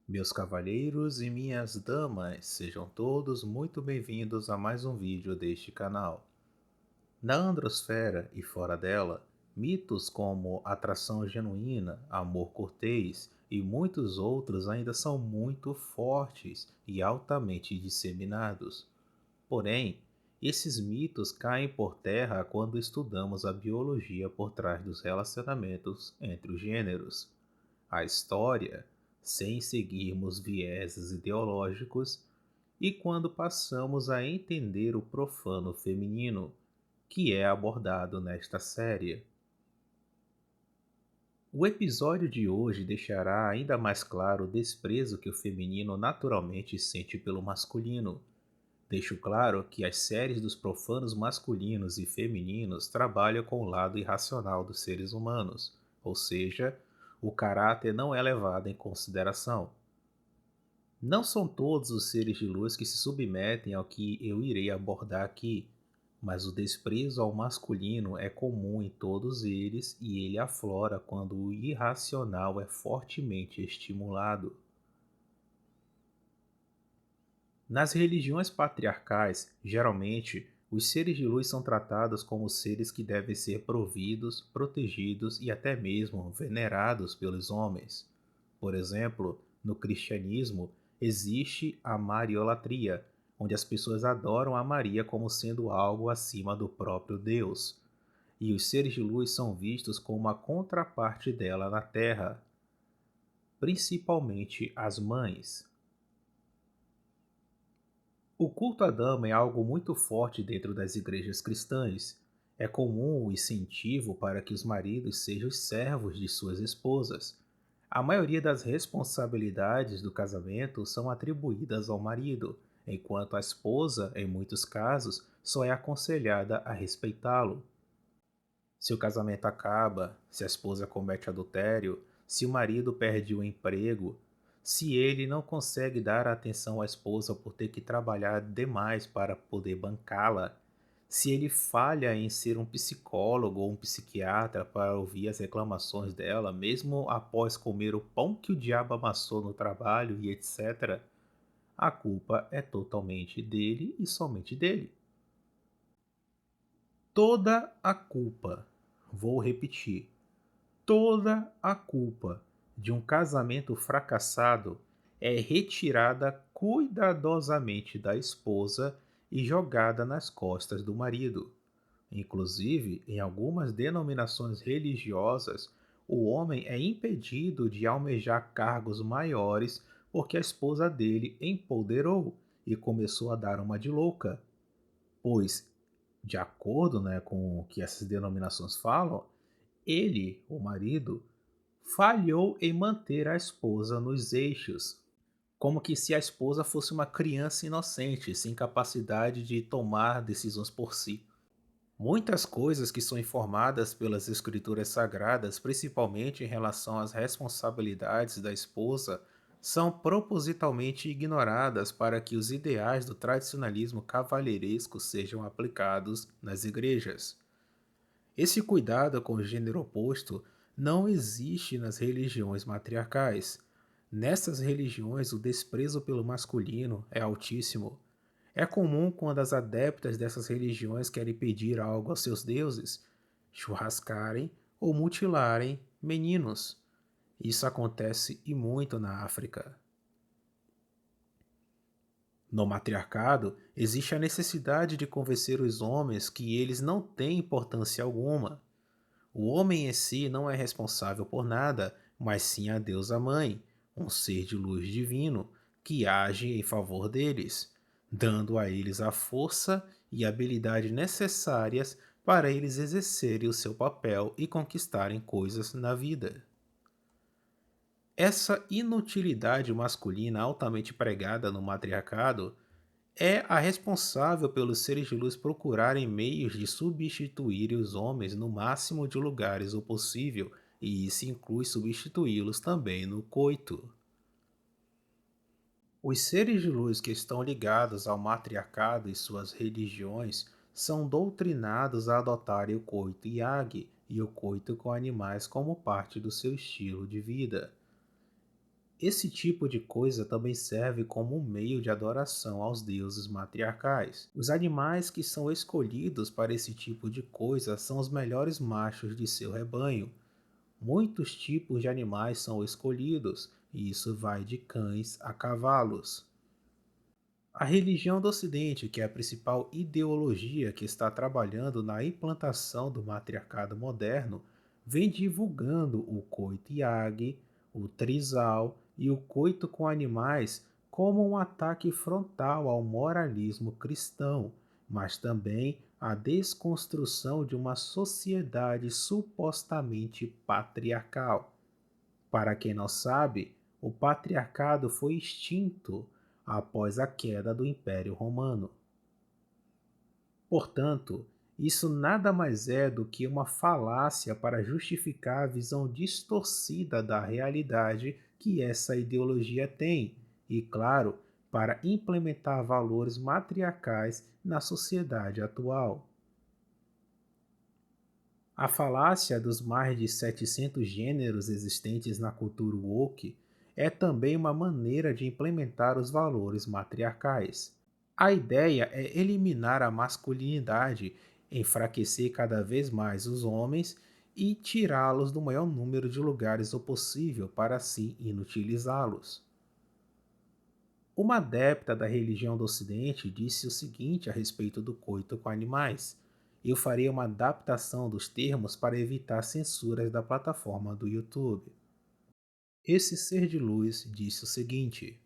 Meus cavalheiros e minhas damas, sejam todos muito bem-vindos a mais um vídeo deste canal. Na Androsfera e fora dela, mitos como atração genuína, amor cortês e muitos outros ainda são muito fortes e altamente disseminados. Porém, esses mitos caem por terra quando estudamos a biologia por trás dos relacionamentos entre os gêneros. A história, sem seguirmos vieses ideológicos, e quando passamos a entender o profano feminino, que é abordado nesta série. O episódio de hoje deixará ainda mais claro o desprezo que o feminino naturalmente sente pelo masculino. Deixo claro que as séries dos profanos masculinos e femininos trabalham com o lado irracional dos seres humanos, ou seja, o caráter não é levado em consideração. Não são todos os seres de luz que se submetem ao que eu irei abordar aqui, mas o desprezo ao masculino é comum em todos eles e ele aflora quando o irracional é fortemente estimulado. Nas religiões patriarcais, geralmente, os seres de luz são tratados como seres que devem ser providos, protegidos e até mesmo venerados pelos homens. Por exemplo, no cristianismo existe a mariolatria, onde as pessoas adoram a Maria como sendo algo acima do próprio Deus, e os seres de luz são vistos como a contraparte dela na Terra, principalmente as mães. O culto à dama é algo muito forte dentro das igrejas cristãs. É comum o incentivo para que os maridos sejam os servos de suas esposas. A maioria das responsabilidades do casamento são atribuídas ao marido, enquanto a esposa, em muitos casos, só é aconselhada a respeitá-lo. Se o casamento acaba, se a esposa comete adultério, se o marido perde o emprego, se ele não consegue dar atenção à esposa por ter que trabalhar demais para poder bancá-la, se ele falha em ser um psicólogo ou um psiquiatra para ouvir as reclamações dela, mesmo após comer o pão que o diabo amassou no trabalho e etc., a culpa é totalmente dele e somente dele. Toda a culpa, vou repetir, toda a culpa de um casamento fracassado é retirada cuidadosamente da esposa e jogada nas costas do marido. Inclusive, em algumas denominações religiosas, o homem é impedido de almejar cargos maiores porque a esposa dele empoderou e começou a dar uma de louca, pois, de acordo, com o que essas denominações falam, ele, o marido, falhou em manter a esposa nos eixos, como que se a esposa fosse uma criança inocente, sem capacidade de tomar decisões por si. Muitas coisas que são informadas pelas escrituras sagradas, principalmente em relação às responsabilidades da esposa, são propositalmente ignoradas para que os ideais do tradicionalismo cavalheiresco sejam aplicados nas igrejas. Esse cuidado com o gênero oposto não existe nas religiões matriarcais. Nessas religiões, o desprezo pelo masculino é altíssimo. É comum quando as adeptas dessas religiões querem pedir algo aos seus deuses, churrascarem ou mutilarem meninos. Isso acontece e muito na África. No matriarcado, existe a necessidade de convencer os homens que eles não têm importância alguma. O homem em si não é responsável por nada, mas sim a deusa mãe, um ser de luz divino, que age em favor deles, dando a eles a força e habilidade necessárias para eles exercerem o seu papel e conquistarem coisas na vida. Essa inutilidade masculina altamente pregada no matriarcado é a responsável pelos seres de luz procurarem meios de substituírem os homens no máximo de lugares o possível, e isso inclui substituí-los também no coito. Os seres de luz que estão ligados ao matriarcado e suas religiões são doutrinados a adotarem o coito yag e o coito com animais como parte do seu estilo de vida. Esse tipo de coisa também serve como um meio de adoração aos deuses matriarcais. Os animais que são escolhidos para esse tipo de coisa são os melhores machos de seu rebanho. Muitos tipos de animais são escolhidos, e isso vai de cães a cavalos. A religião do Ocidente, que é a principal ideologia que está trabalhando na implantação do matriarcado moderno, vem divulgando o coito iag, o trisal e o coito com animais como um ataque frontal ao moralismo cristão, mas também à desconstrução de uma sociedade supostamente patriarcal. Para quem não sabe, o patriarcado foi extinto após a queda do Império Romano. Portanto, isso nada mais é do que uma falácia para justificar a visão distorcida da realidade que essa ideologia tem, e, claro, para implementar valores matriarcais na sociedade atual. A falácia dos mais de 700 gêneros existentes na cultura woke é também uma maneira de implementar os valores matriarcais. A ideia é eliminar a masculinidade, enfraquecer cada vez mais os homens e tirá-los do maior número de lugares o possível para assim inutilizá-los. Uma adepta da religião do Ocidente disse o seguinte a respeito do coito com animais: eu farei uma adaptação dos termos para evitar censuras da plataforma do YouTube. Esse ser de luz disse o seguinte: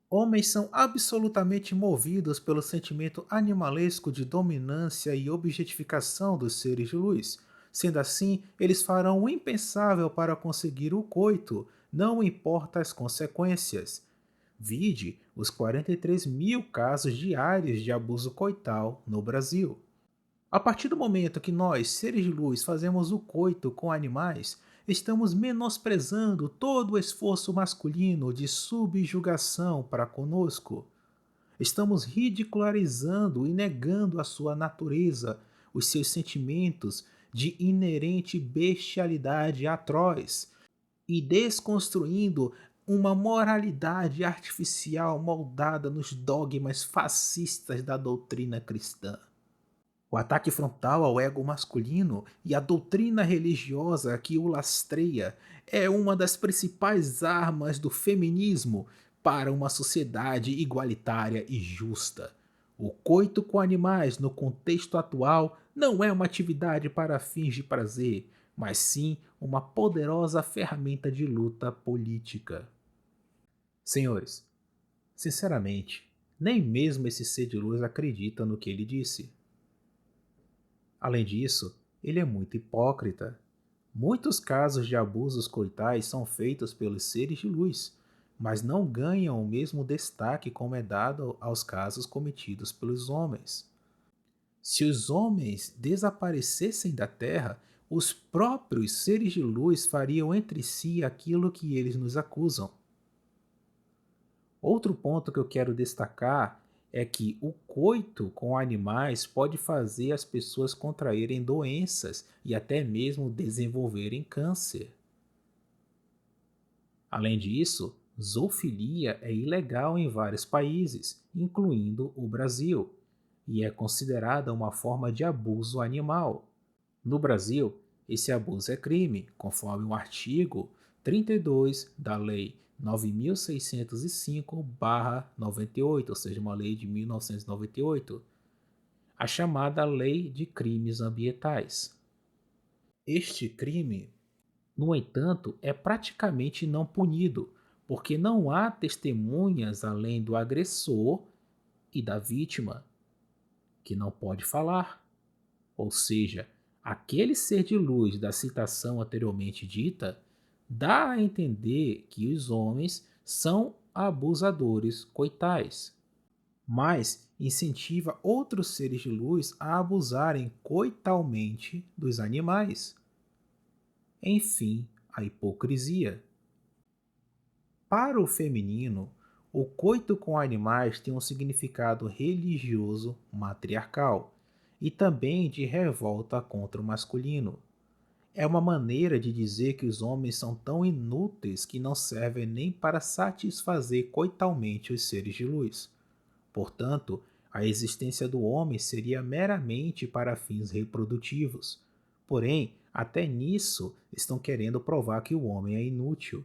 homens são absolutamente movidos pelo sentimento animalesco de dominância e objetificação dos seres de luz. Sendo assim, eles farão o impensável para conseguir o coito, não importa as consequências. Vide os 43 mil casos diários de abuso coital no Brasil. A partir do momento que nós, seres de luz, fazemos o coito com animais, estamos menosprezando todo o esforço masculino de subjugação para conosco. Estamos ridicularizando e negando a sua natureza, os seus sentimentos de inerente bestialidade atroz e desconstruindo uma moralidade artificial moldada nos dogmas fascistas da doutrina cristã. O ataque frontal ao ego masculino e a doutrina religiosa que o lastreia é uma das principais armas do feminismo para uma sociedade igualitária e justa. O coito com animais no contexto atual não é uma atividade para fins de prazer, mas sim uma poderosa ferramenta de luta política. Senhores, sinceramente, nem mesmo esse ser de luz acredita no que ele disse. Além disso, ele é muito hipócrita. Muitos casos de abusos coitais são feitos pelos seres de luz, mas não ganham o mesmo destaque como é dado aos casos cometidos pelos homens. Se os homens desaparecessem da Terra, os próprios seres de luz fariam entre si aquilo que eles nos acusam. Outro ponto que eu quero destacar é que o coito com animais pode fazer as pessoas contraírem doenças e até mesmo desenvolverem câncer. Além disso, zoofilia é ilegal em vários países, incluindo o Brasil, e é considerada uma forma de abuso animal. No Brasil, esse abuso é crime, conforme o artigo 32 da Lei 9.605/98, ou seja, uma lei de 1998, a chamada Lei de Crimes Ambientais. Este crime, no entanto, é praticamente não punido, porque não há testemunhas além do agressor e da vítima, que não pode falar. Ou seja, aquele ser de luz da citação anteriormente dita dá a entender que os homens são abusadores coitais, mas incentiva outros seres de luz a abusarem coitalmente dos animais. Enfim, a hipocrisia. Para o feminino, o coito com animais tem um significado religioso matriarcal e também de revolta contra o masculino. É uma maneira de dizer que os homens são tão inúteis que não servem nem para satisfazer coitalmente os seres de luz. Portanto, a existência do homem seria meramente para fins reprodutivos. Porém, até nisso estão querendo provar que o homem é inútil,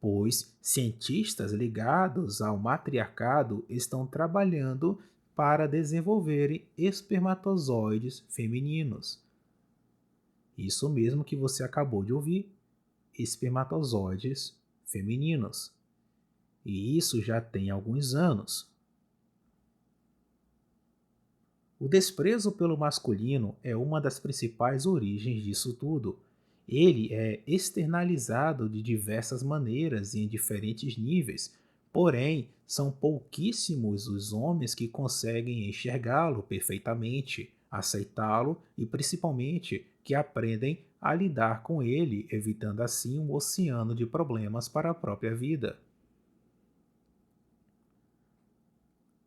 pois cientistas ligados ao matriarcado estão trabalhando para desenvolverem espermatozoides femininos. Isso mesmo que você acabou de ouvir, espermatozoides femininos. E isso já tem alguns anos. O desprezo pelo masculino é uma das principais origens disso tudo. Ele é externalizado de diversas maneiras e em diferentes níveis, porém, são pouquíssimos os homens que conseguem enxergá-lo perfeitamente, aceitá-lo e, principalmente, que aprendem a lidar com ele, evitando assim um oceano de problemas para a própria vida.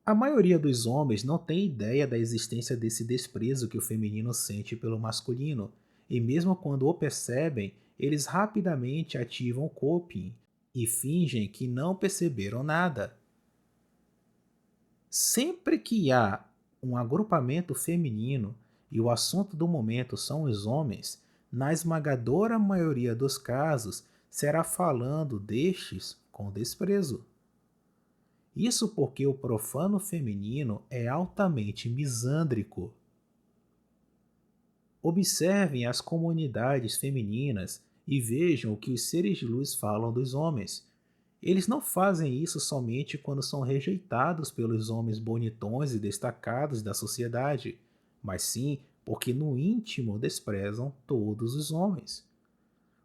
A maioria dos homens não tem ideia da existência desse desprezo que o feminino sente pelo masculino, e mesmo quando o percebem, eles rapidamente ativam o coping e fingem que não perceberam nada. Sempre que há um agrupamento feminino e o assunto do momento são os homens, na esmagadora maioria dos casos será falando destes com desprezo. Isso porque o profano feminino é altamente misândrico. Observem as comunidades femininas e vejam o que os seres de luz falam dos homens. Eles não fazem isso somente quando são rejeitados pelos homens bonitões e destacados da sociedade, mas sim porque no íntimo desprezam todos os homens.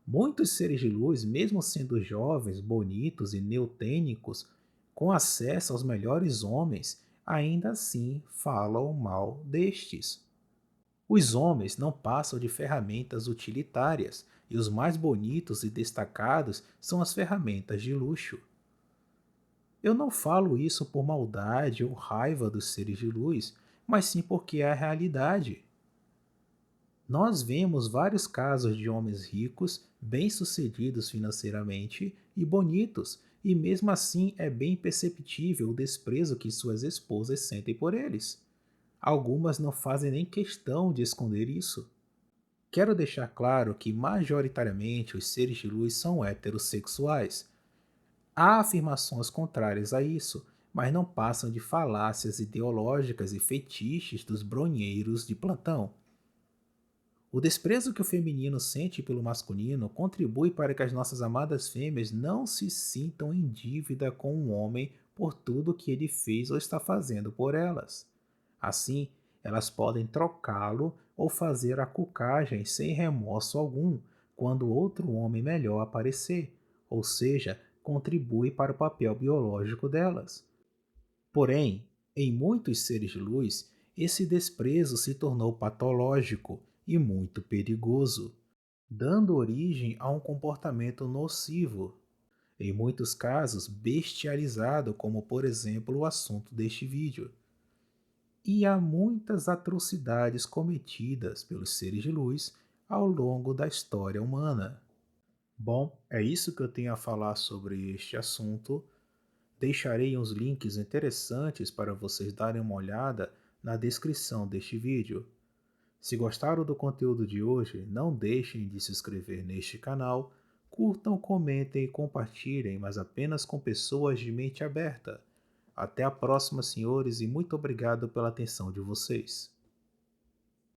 Muitos seres de luz, mesmo sendo jovens, bonitos e neotênicos, com acesso aos melhores homens, ainda assim falam mal destes. Os homens não passam de ferramentas utilitárias, e os mais bonitos e destacados são as ferramentas de luxo. Eu não falo isso por maldade ou raiva dos seres de luz, mas sim porque é a realidade. Nós vemos vários casos de homens ricos, bem-sucedidos financeiramente e bonitos, e mesmo assim é bem perceptível o desprezo que suas esposas sentem por eles. Algumas não fazem nem questão de esconder isso. Quero deixar claro que majoritariamente os seres de luz são heterossexuais. Há afirmações contrárias a isso, mas não passam de falácias ideológicas e fetiches dos bronheiros de plantão. O desprezo que o feminino sente pelo masculino contribui para que as nossas amadas fêmeas não se sintam em dívida com o homem por tudo que ele fez ou está fazendo por elas. Assim, elas podem trocá-lo ou fazer a cucagem sem remorso algum quando outro homem melhor aparecer, ou seja, contribui para o papel biológico delas. Porém, em muitos seres de luz, esse desprezo se tornou patológico e muito perigoso, dando origem a um comportamento nocivo, em muitos casos bestializado, como por exemplo o assunto deste vídeo. E há muitas atrocidades cometidas pelos seres de luz ao longo da história humana. Bom, é isso que eu tenho a falar sobre este assunto. Deixarei uns links interessantes para vocês darem uma olhada na descrição deste vídeo. Se gostaram do conteúdo de hoje, não deixem de se inscrever neste canal, curtam, comentem e compartilhem, mas apenas com pessoas de mente aberta. Até a próxima, senhores, e muito obrigado pela atenção de vocês.